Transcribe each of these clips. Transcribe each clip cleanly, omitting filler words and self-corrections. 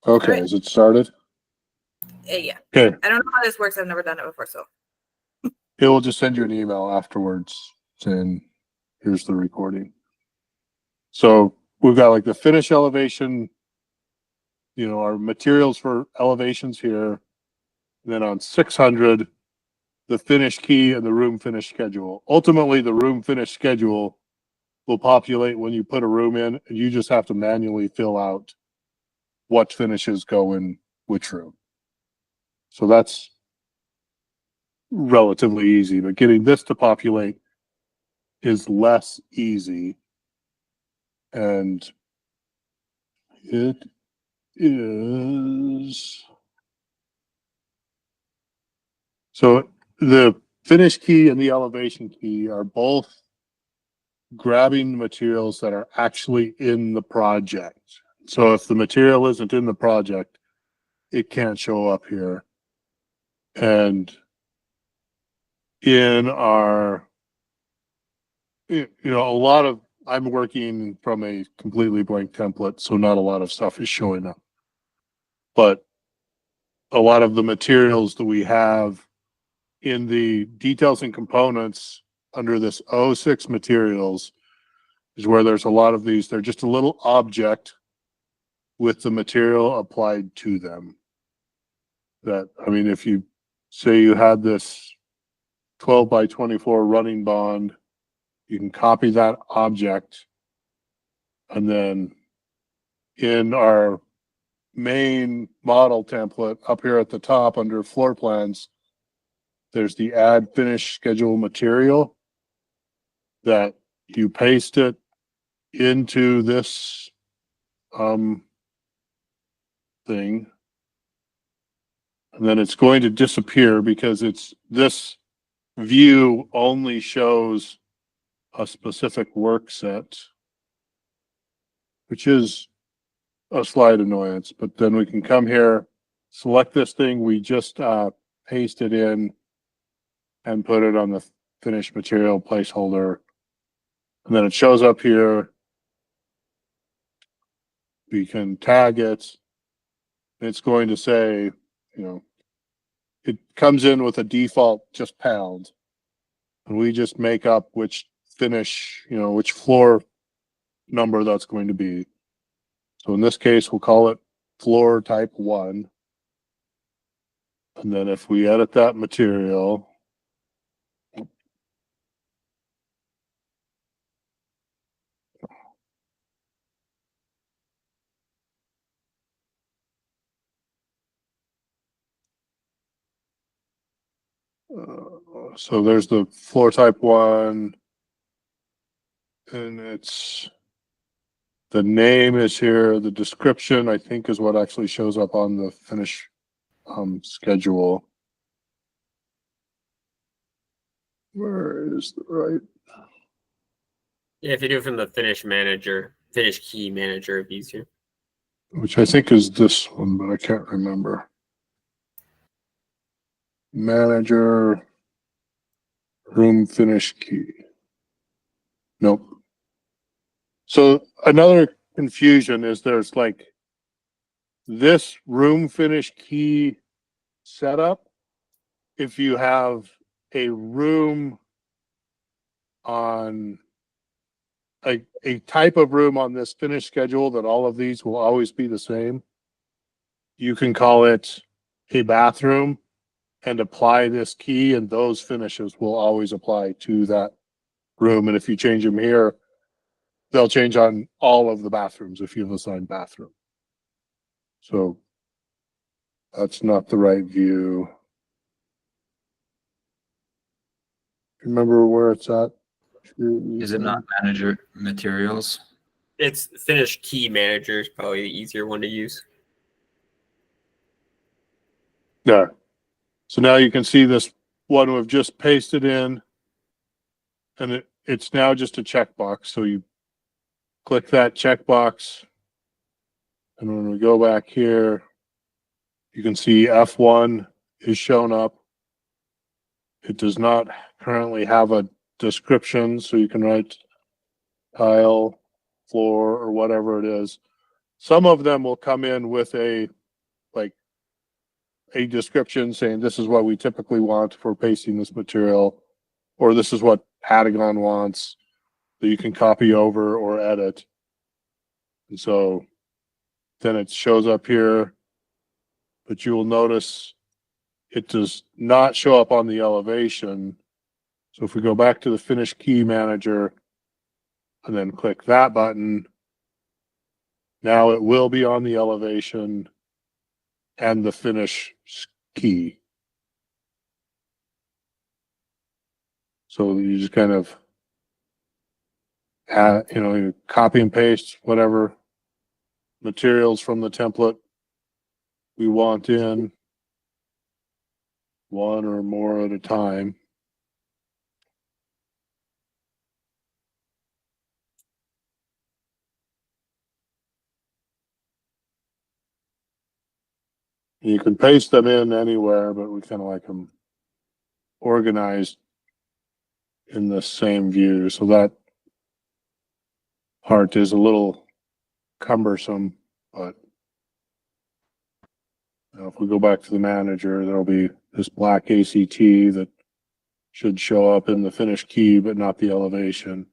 Okay, Alright. is it started? Yeah. Okay, I don't know how this works. I've never done it before, so. it will just send you an email afterwards saying, here's the recording. So we've got like the finish elevation, our materials for elevations here. And then on 600, the finish key and the room finish schedule. Ultimately, the room finish schedule will populate when you put a room in, and you just have to manually fill out what finishes go in which room. So that's relatively easy, but getting this to populate is less easy. And it is. So the finish key and the elevation key are both grabbing materials that are actually in the project. So if the material isn't in the project, it can't show up here. And in our, a lot of, I'm working from a completely blank template, so not a lot of stuff is showing up. But a lot of the materials that we have in the details and components under this 06 materials is where there's a lot of these. They're just a little object with the material applied to them. That, I mean, if you say you had this 12 by 24 running bond, you can copy that object, and then in our main model template up here at the top under floor plans, there's the add finish schedule material that you paste it into this thing, and then it's going to disappear because it's this view only shows a specific work set, which is a slight annoyance. But then we can come here, select this thing we just pasted in, and put it on the finished material placeholder, and then it shows up here. We can tag it. It's going to say, it comes in with a default just pound, and we just make up which finish, which floor number that's going to be. So in this case, we'll call it floor type 1. And then if we edit that material, so there's the floor type 1, and it's, the name is here. The description, I think, is what actually shows up on the finish schedule. Where is the right? Yeah, if you do it from the finish key manager, it'd be easier. Which I think is this one, but I can't remember. Manager, room finish key. Nope. So another confusion is there's like this room finish key setup. If you have a room on a type of room on this finish schedule that all of these will always be the same, you can call it a bathroom and apply this key, and those finishes will always apply to that room. And if you change them here, they'll change on all of the bathrooms if you've assigned bathroom. So that's not the right view. Remember where it's at? Is it not manager materials? It's finish key manager is probably the easier one to use. There. So now you can see this one we've just pasted in, and it's now just a checkbox. So you click that checkbox, and when we go back here, you can see F1 is shown up. It does not currently have a description, so you can write tile, floor, or whatever it is. some of them will come in with a description saying this is what we typically want for pasting this material, or this is what Patagon wants that you can copy over or edit. And so then it shows up here, but you will notice it does not show up on the elevation. So if we go back to the Finish Key Manager and then click that button, now it will be on the elevation and the finish key. So you just kind of add, you copy and paste whatever materials from the template we want in, one or more at a time. You can paste them in anywhere, but we kind of like them organized in the same view. So that part is a little cumbersome, but if we go back to the manager, there'll be this black ACT that should show up in the finish key, but not the elevation.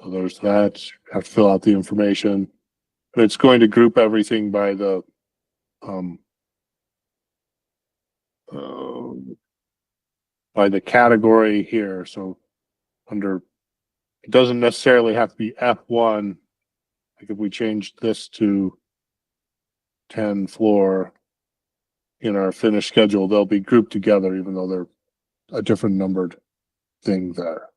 So there's that. You have to fill out the information. But it's going to group everything by the category here. So under, it doesn't necessarily have to be F1. Like if we changed this to 10 floor in our finish schedule, they'll be grouped together even though they're a different numbered thing there.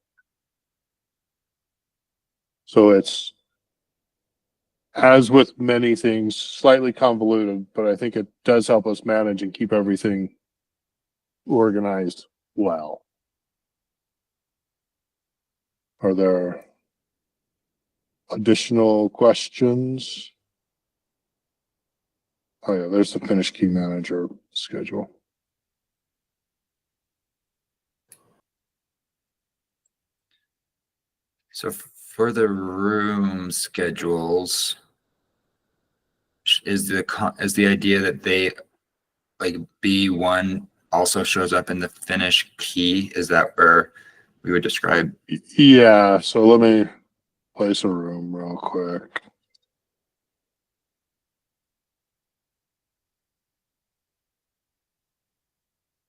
So it's, as with many things, slightly convoluted, but I think it does help us manage and keep everything organized well. Are there additional questions? Oh yeah, there's the Finish Key Manager schedule. So for the room schedules, is the idea that they, like, B1 also shows up in the finish key? Is that where we would describe? Yeah, so let me place a room real quick.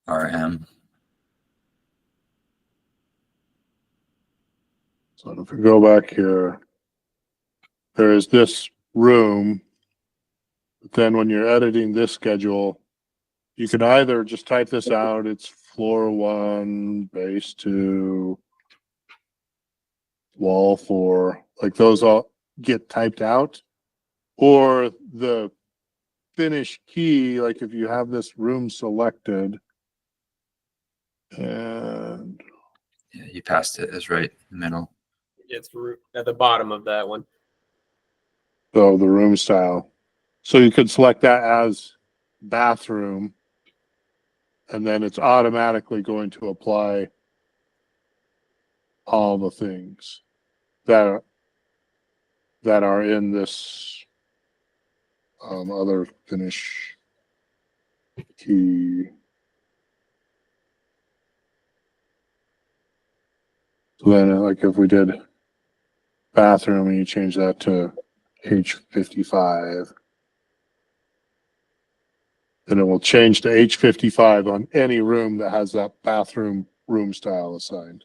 RM? So if we go back here, there is this room. But then when you're editing this schedule, you can either just type this out. It's floor 1, base 2, wall 4. Like those all get typed out. Or the finish key, like if you have this room selected, and Yeah, you passed it as right in the middle. It's at the bottom of that one. so the room style. So you could select that as bathroom, and then it's automatically going to apply all the things that are in this other finish key. So then, like if we did bathroom and you change that to H55, then it will change to H55 on any room that has that bathroom room style assigned.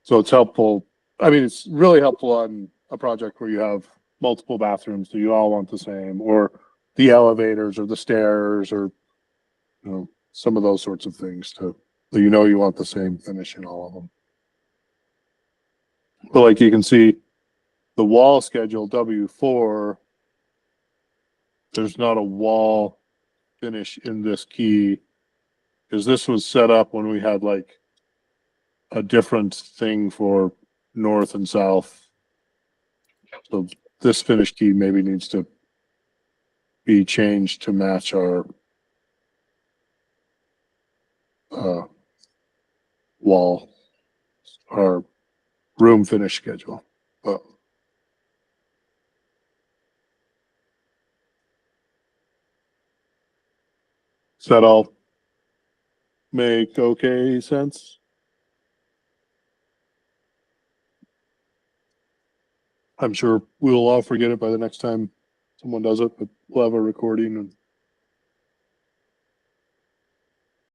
So it's helpful. I mean, it's really helpful on a project where you have multiple bathrooms, so you all want the same, or the elevators or the stairs, or some of those sorts of things too. So you want the same finish in all of them. But like you can see, the wall schedule W4, there's not a wall finish in this key because this was set up when we had like a different thing for north and south. So this finish key maybe needs to be changed to match our wall, our room finish schedule. But does that all make okay sense? I'm sure we'll all forget it by the next time someone does it, but we'll have a recording and